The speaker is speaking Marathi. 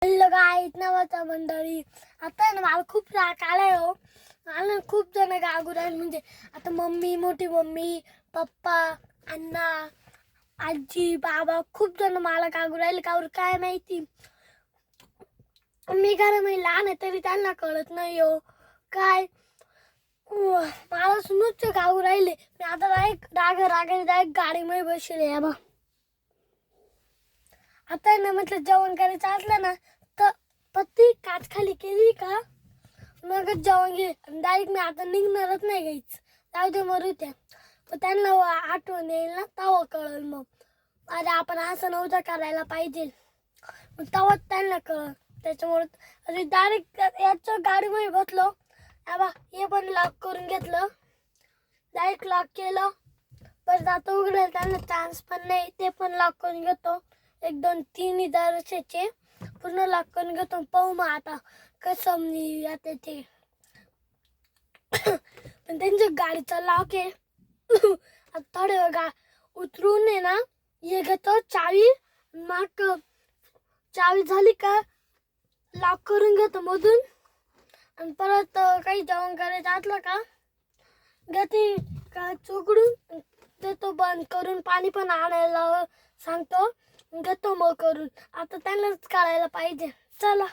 हॅलो गाईज, नमस्कार मंडळी. आता ना मला खूप राग आलाय हो. मला खूप जण गागू राहिले, म्हणजे आता मम्मी, मोठी मम्मी, पप्पा, अण्णा, आजी, बाबा खूप जण मला गागू राहिले. कावर काय माहिती, मी घरा मी लहान आहे तरी त्यांना कळत नाही हो काय. मला सुनूच गागू राहिले. मी आता डायरेक्ट गाडीमध्ये बसले बा. आता ना म्हटलं जेवण करायचं असलं ना तर पत्ती काच खाली केली का मग जेवण घे. डायरेक्ट मी आता निघणारच नाही गाईच. जाऊ दे मरू त्या. पण त्यांना आठवण येईल ना तेव्हा कळल. मग अरे आपण असं नव्हतं करायला पाहिजे, मग तेव्हाच त्यांना कळल. त्याच्यामुळे अरे डायरेक्ट याच्या गाडीमध्ये बसलो बा. हे पण लॉक करून घेतलं, डायरेक्ट लॉक केलं. परत आता उघडायला त्यांना चान्स पण नाही. ते पण लॉक करून घेतो. 1 2 3 वर्षाचे पूर्ण लॉक करून घेतो. पाहू मग आता कसं आता ते. पण त्यांच्या गाडीचा लॉक आहे. आता थोडे उतरून आहे ना, हे घेतो चावी. मग चावी झाली का लॉक करून घेतो मधून. आणि परत काही जेवण करायचं असलं का गती का उघडून देतो बंद करून. पाणी पण आणायला सांगतो, घेतो मग करून. आता त्यांनाच काढायला पाहिजे. चला.